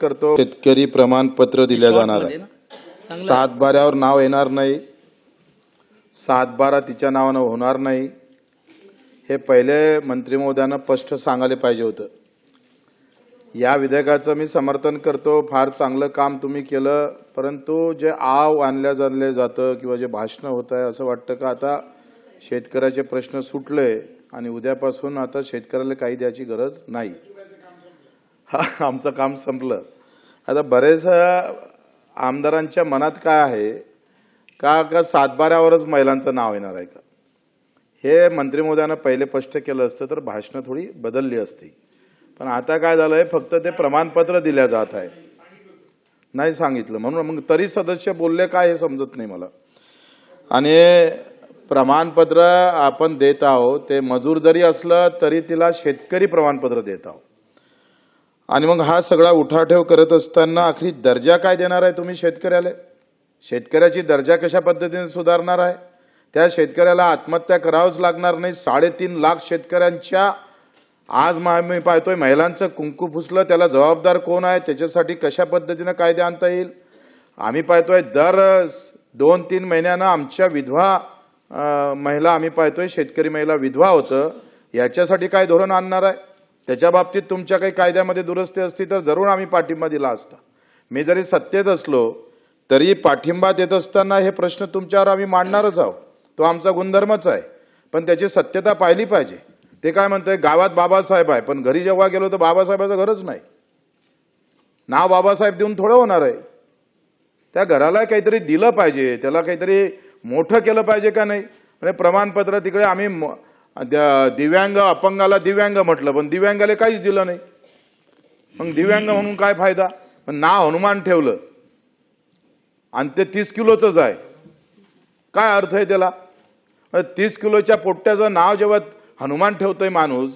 करतो. शेतकरी प्रमाणपत्र दिले जाणार आहे. 7/12वर नाव येणार नाही. 7/12 तिच्या नावानं होणार नाही. हे पहिले मंत्री महोदयांना स्पष्ट सांगायला पाहिजे होतं. या विधेयकाचं मी समर्थन करतो. फार चांगलं काम तुम्ही केलं, परंतु जे आव आणल्या जातं किंवा जे भाषण होत आहे, असं वाटतं का आता शेतकऱ्याचे प्रश्न सुटले आणि उद्यापासून आता शेतकऱ्याला काही द्यायची गरज नाही. आमचं काम संपलं. आता बरेच आमदारांच्या मनात काय आहे का 7/12वरच महिलांचं नाव येणार आहे का, हे मंत्री महोदयांना पहिले स्पष्ट केलं असतं तर भाषणं थोडी बदलली असती. पण आता काय झालंय, फक्त ते प्रमाणपत्र दिल्या जात आहे, नाही सांगितलं. म्हणून मग तरी सदस्य बोलले काय हे समजत नाही मला. आणि प्रमाणपत्र आपण देत आहोत ते मजूर जरी असलं तरी तिला शेतकरी प्रमाणपत्र देत आहोत. आणि मग हा सगळा उठाठेव करत असताना आखरी दर्जा काय देणार आहे तुम्ही शेतकऱ्याला? शेतकऱ्याची दर्जा कशा पद्धतीने सुधारणार आहे? त्या शेतकऱ्याला आत्महत्या करावंच लागणार नाही. 3.5 लाख शेतकऱ्यांच्या आज मी पाहतोय महिलांचं कुंकू फुसलं, त्याला जबाबदार कोण आहे? त्याच्यासाठी कशा पद्धतीने कायदे आणता येईल? आम्ही पाहतोय दर 2-3 महिन्यानं आमच्या विधवा महिला, आम्ही पाहतोय शेतकरी महिला विधवा होतं. याच्यासाठी काय धोरण आणणार आहे? त्याच्या बाबतीत तुमच्या काही कायद्यामध्ये दुरुस्ती असती तर जरूर आम्ही पाठिंबा दिला असता. मी जरी सत्तेत असलो तरी पाठिंबा देत असताना हे प्रश्न तुमच्यावर आम्ही मांडणारच आहोत. तो आमचा गुणधर्मच आहे. पण त्याची सत्यता पाहिली पाहिजे. ते काय म्हणतंय गावात बाबासाहेब आहे, पण घरी जेव्हा गेलो तर बाबासाहेबाचं घरच नाही. नाव बाबासाहेब देऊन थोडं होणार आहे. त्या घराला काहीतरी दिलं पाहिजे, त्याला काहीतरी मोठं केलं पाहिजे का नाही? म्हणजे प्रमाणपत्र तिकडे आम्ही दिव्यांग अपंगाला दिव्यांग म्हटलं, पण दिव्यांगाला काहीच दिलं नाही. मग दिव्यांग म्हणून काय फायदा? पण नाव हनुमान ठेवलं आणि ते 30 किलोचंच आहे. काय अर्थ आहे त्याला? 30 किलोच्या पोट्ट्याचं नाव जेव्हा हनुमान ठेवतोय माणूस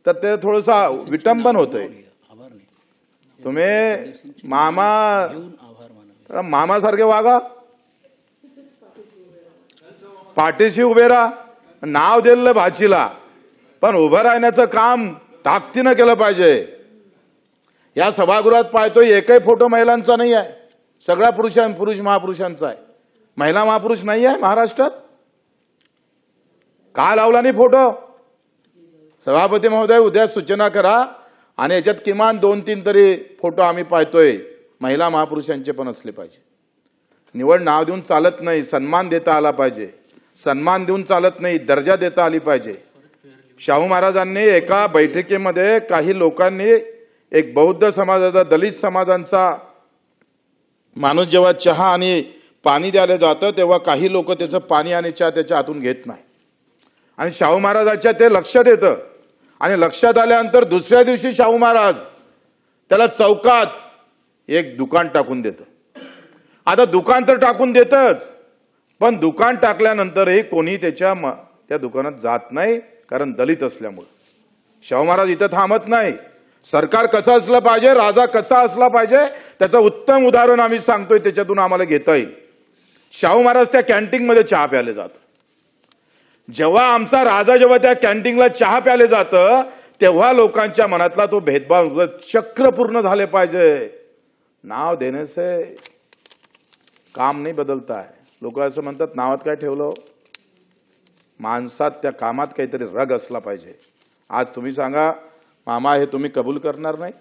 तर ते थोडंसं विटंबन होतंय. तुम्ही मामासारखे वागा, पाठीशी उभे राहा. नाव दिलं भाचीला, पण उभं राहण्याचं काम ताकदीनं केलं पाहिजे. या सभागृहात पाहतोय एकही फोटो महिलांचा नाही आहे, सगळ्या पुरुष महापुरुषांचा आहे. महिला महापुरुष नाही आहे महाराष्ट्रात. का लावला नाही फोटो? सभापती महोदय उद्या सूचना करा आणि याच्यात किमान 2-3 तरी फोटो आम्ही पाहतोय महिला महापुरुषांचे पण असले पाहिजे. निवड नाव देऊन चालत नाही, सन्मान देता आला पाहिजे. सन्मान देऊन चालत नाही, दर्जा देता आली पाहिजे. शाहू महाराजांनी एका बैठकीमध्ये काही लोकांनी, एक बौद्ध समाजाचा, दलित समाजांचा माणूस जेव्हा चहा आणि पाणी द्यायला जातं तेव्हा काही लोक त्याचं पाणी आणि चहा त्याच्या हातून घेत नाही. आणि शाहू महाराजांच्या ते लक्षात येतं. आणि लक्षात आल्यानंतर दुसऱ्या दिवशी शाहू महाराज त्याला चौकात एक दुकान टाकून देतं. आता दुकान तर टाकून देतच, पण दुकान टाकल्यानंतरही कोणी त्या दुकानात जात नाही, कारण दलित असल्यामुळे. शाहू महाराज इथं थांबत नाही. सरकार कसं असलं पाहिजे, राजा कसा असला पाहिजे, त्याचं उत्तम उदाहरण आम्ही सांगतोय, त्याच्यातून आम्हाला घेता येईल. शाहू महाराज त्या कॅन्टीनमध्ये चहा प्यायले जातात. जेव्हा आमचा राजा जेव्हा त्या कॅन्टीनला चहा प्यायले जातं तेव्हा लोकांच्या मनातला तो भेदभाव चक्र पूर्ण झाले पाहिजे. नाव देणे से काम नाही बदलता है. लोक असं म्हणतात नावात काय ठेवलं? माणसात त्या कामात काहीतरी रग असला पाहिजे. आज तुम्ही सांगा मामा, हे तुम्ही कबूल करणार नाही?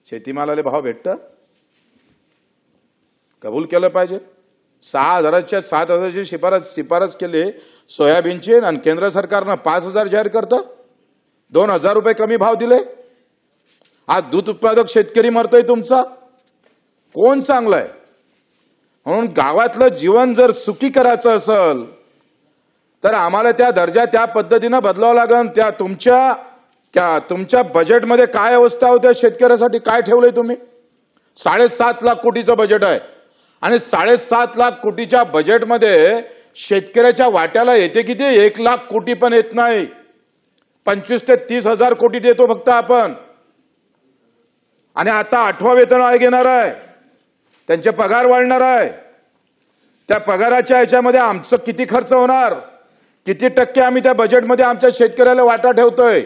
शेतीमालाले भाव भेटतं, कबूल केलं पाहिजे. 6,000च्या 7,000ची शिफारस केली सोयाबीनची आणि केंद्र सरकारनं 5,000 जाहीर करतं. 2,000 रुपये कमी भाव दिले. आज दूध उत्पादक शेतकरी मरतोय तुमचा. कोण चांगलं आहे? म्हणून गावातलं जीवन जर सुखी करायचं असेल तर आम्हाला त्या दर्जा त्या पद्धतीनं बदलावं लागेल. तुमच्या बजेटमध्ये काय अवस्था होत्या? शेतकऱ्यासाठी काय ठेवलंय तुम्ही? 7.5 लाख कोटीचं बजेट आहे आणि 7.5 लाख कोटीच्या बजेटमध्ये शेतकऱ्याच्या वाट्याला येते किती? 1 लाख कोटी पण येत नाही. 25 ते 30 हजार कोटी देतो फक्त आपण. आणि आता 8वां वेतन आयोग येणार आहे, त्यांचे पगार वाढणार आहे. त्या पगाराच्या ह्याच्यामध्ये आमचं किती खर्च होणार, किती टक्के आम्ही त्या बजेटमध्ये आमच्या शेतकऱ्याला वाटा ठेवतोय.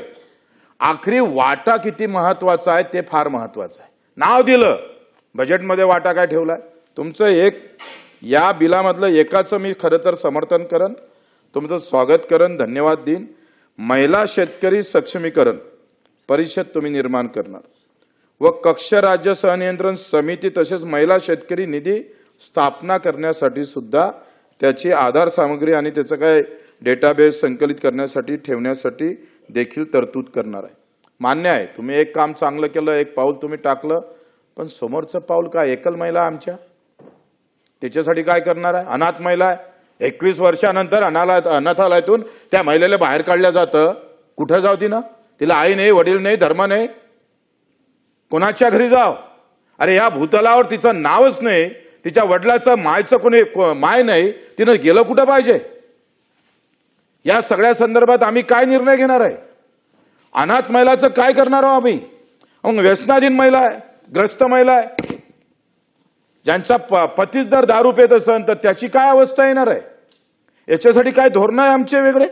आखरी वाटा किती महत्वाचा आहे ते फार महत्वाचं आहे. नाव दिलं, बजेटमध्ये वाटा काय ठेवलाय तुमचं? एक या बिलामधलं एकाचं मी खरं तर समर्थन करन, तुमचं स्वागत करन, धन्यवाद देईन. महिला शेतकरी सक्षमीकरण परिषद तुम्ही निर्माण करणार व कक्ष राज्य सहनियंत्रण समिती तसेच महिला शेतकरी निधी स्थापना करण्यासाठी सुद्धा त्याची आधार सामग्री आणि त्याचं काय डेटाबेस संकलित करण्यासाठी ठेवण्यासाठी देखील तरतूद करणार आहे. मान्य आहे, तुम्ही एक काम चांगलं केलं, एक पाऊल तुम्ही टाकलं, पण समोरचं पाऊल काय? एकल महिला आमच्या त्याच्यासाठी काय करणार आहे? अनाथ महिला आहे, 21 वर्षानंतर अनाथालयातून त्या महिलेला बाहेर काढल्या जातं. कुठं जाऊ तिनं? तिला आई नाही, वडील नाही, धर्म नाही, कोणाच्या घरी जाव? अरे या भूतलावर तिचं नावच नाही, तिच्या वडिलाचं मायचं कोणी माय नाही, तिनं गेलं कुठं पाहिजे? या सगळ्या संदर्भात आम्ही काय निर्णय घेणार आहे? अनाथ महिलाचं काय करणार आहोत आम्ही? मग व्यसनाधीन महिला आहे, ग्रस्त महिला आहे, ज्यांचा पतीच जर दारू पेत असेल तर त्याची काय अवस्था येणार आहे? याच्यासाठी काय धोरण आहे आमचे वेगळे?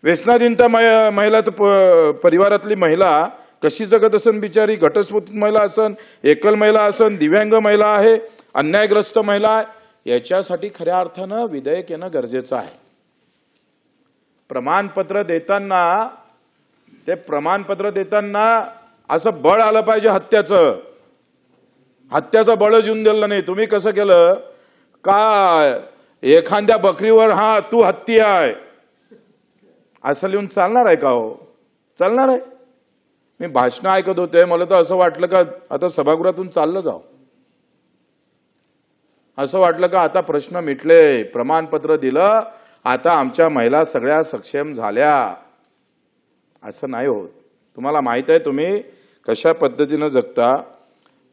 व्यसनाधीनता महिला तर परिवारातली महिला कशी जगत असन बिचारी? घटस्फोटित महिला असन, एकल महिला असन, दिव्यांग महिला आहे, अन्यायग्रस्त महिला आहे. याच्यासाठी खऱ्या अर्थानं विधेयक येणं गरजेचं आहे. प्रमाणपत्र देताना असं बळ आलं पाहिजे हत्याचं बळच येऊन दिलं नाही. तुम्ही कसं केलं का एखाद्या बकरीवर हा तू हत्ती आहे असं लिहून चालणार आहे का? हो, चालणार आहे? मी भाषण ऐकत होते, मला तर असं वाटलं का आता सभागृहातून चाललं जाव, असं वाटलं का आता प्रश्न मिटले, प्रमाणपत्र दिलं, आता आमच्या महिला सगळ्या सक्षम झाल्या. असं नाही होत. तुम्हाला माहित आहे तुम्ही कशा पद्धतीनं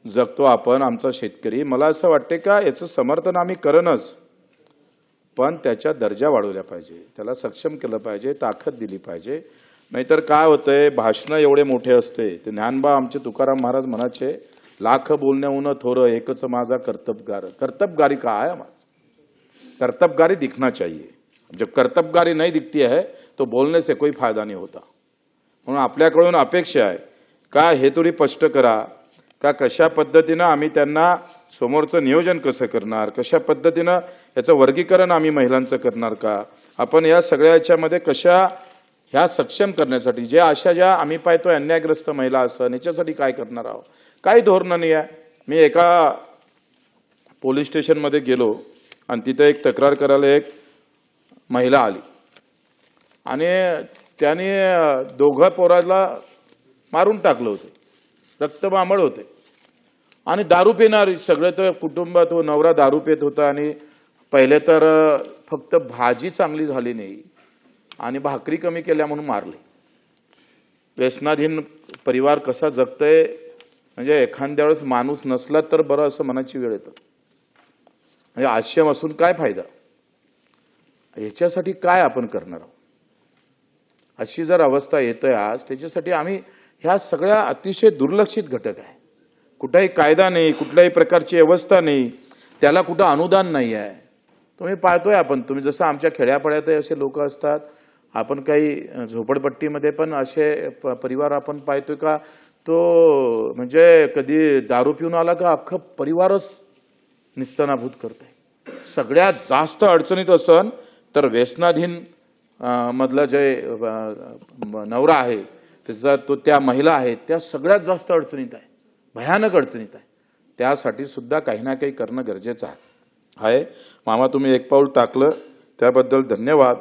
जगतो आपण, आमचा शेतकरी. मला असं वाटते का याचं समर्थन आम्ही करणच, पण त्याच्या दर्जा वाढवल्या पाहिजे, त्याला सक्षम केलं पाहिजे, ताकद दिली पाहिजे. नाहीतर काय होतंय, भाषणं एवढे मोठे असते. ते ज्ञानबा आमचे तुकाराम महाराज म्हणाचे, लाख बोलण्याहून थोर एकच माझा कर्तबगार. कर्तबगारी का है? कर्तबगारी दिखना चाहिए. जब कर्तबगारी नहीं दिखती है तो बोलने से कोई फायदा नहीं होता. म्हणून आपल्याकडून अपेक्षा आहे का हे थोडी स्पष्ट करा का कशा पद्धतीनं आम्ही त्यांना समोरचं नियोजन कसं करणार, कशा पद्धतीनं याचं वर्गीकरण आम्ही महिलांचं करणार का, आपण या सगळ्या याच्यामध्ये कशा ह्या सक्षम करण्यासाठी ज्या आम्ही पाहतोय अन्यायग्रस्त महिला असं याच्यासाठी काय करणार आहोत? काही धोरण नाही आहे. मी एका पोलीस स्टेशनमध्ये गेलो आणि तिथे एक तक्रार करायला एक महिला आली आणि त्याने दोघं पोराला मारून टाकलं होतं, रक्तबांबळ होते आणि दारू पिणारी सगळे तर कुटुंबात तो नवरा दारू पित होता आणि पहिले तर फक्त भाजी चांगली झाली नाही आणि भाकरी कमी केल्या म्हणून मारले. व्यसनाधीन परिवार कसा जगतय म्हणजे एखाद्या वेळेस माणूस नसला तर बरं असं म्हणायची वेळ येतं. म्हणजे आश्रम असून काय फायदा? याच्यासाठी काय आपण करणार आहोत? अशी जर अवस्था येते आज, त्याच्यासाठी आम्ही ह्या सगळ्या अतिशय दुर्लक्षित घटक आहे. कुठलाही कायदा नाही, कुठल्याही प्रकारची व्यवस्था नाही, त्याला कुठं अनुदान नाही आहे. तुम्ही पाहतोय आपण, तुम्ही जसं आमच्या खेड्यापाड्यात असे लोक असतात, आपण काही झोपडपट्टीमध्ये पण असे परिवार आपण पाहतोय का तो म्हणजे कधी दारू पिऊन आला का अख्खं परिवारच निस्तानाभूत करते. सगळ्यात जास्त अडचणीत असन तर व्यसनाधीन मधला जे नवरा आहे त्याचा तो त्या महिला आहेत त्या सगळ्यात जास्त अडचणीत आहे, भयानक अडचणीत आहे. त्यासाठी सुद्धा काही ना काही करणं गरजेचं आहे. मामा तुम्ही एक पाऊल टाकलं त्याबद्दल धन्यवाद,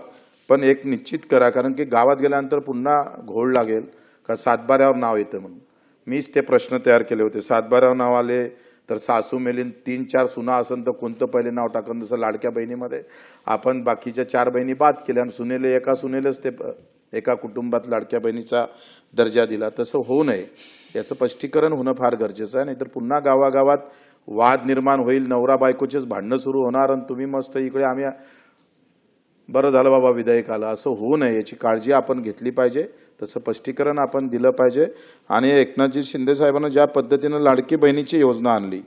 पण एक निश्चित करा, कारण की गावात गेल्यानंतर पुन्हा घोळ लागेल का सातबाऱ्यावर नाव येतं म्हणून. मीच ते प्रश्न तयार केले होते. सातबाऱ्यावर नाव आले तर सासू मेलीन 3-4 सुना असन तर कोणतं पहिले नाव टाकन? जसं लाडक्या बहिणीमध्ये आपण बाकीच्या 4 बहिणी बाद केल्या आणि सुनेले एका सुनेलेच ते एका कुटुंबात लाडक्या बहिणीचा दर्जा दिला. तसं होऊ नये, याचं स्पष्टीकरण होणं फार गरजेचं आहे. नाहीतर पुन्हा गावागावात वाद निर्माण होईल, नवरा बायकोचेच भांडणं सुरू होणार आणि तुम्ही मस्त इकडे आम्ही बरं झालं बाबा विधेयक आलं, असं होऊ नये याची काळजी आपण घेतली पाहिजे. तसं स्पष्टीकरण आपण दिलं पाहिजे. आणि एकनाथजी शिंदे साहेबांना ज्या पद्धतीनं लाडकी बहिणीची योजना आणली,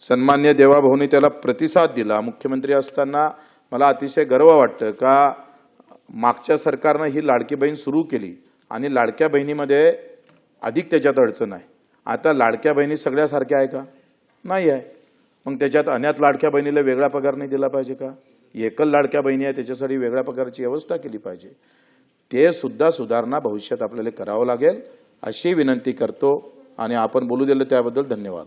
सन्मान्य देवाभाऊंनी त्याला प्रतिसाद दिला. मुख्यमंत्री असताना मला अतिशय गर्व वाटतं का मागच्या सरकारनं ही लाडकी बहीण सुरू केली आणि लाडक्या बहिणीमध्ये अधिक त्याच्यात अडचण आहे. आता लाडक्या बहिणी सगळ्यासारख्या आहे का? नाही आहे. मग त्याच्यात अनाथ लाडक्या बहिणीला वेगळा पगार नाही दिला पाहिजे का? एकल लाडक्या बहिणी आहे त्याच्यासाठी वेगळ्या पगाराची व्यवस्था केली पाहिजे. ते सुद्धा सुधारणा भविष्यात आपल्याला करावं लागेल अशी विनंती करतो आणि आपण बोलू दिलं त्याबद्दल धन्यवाद.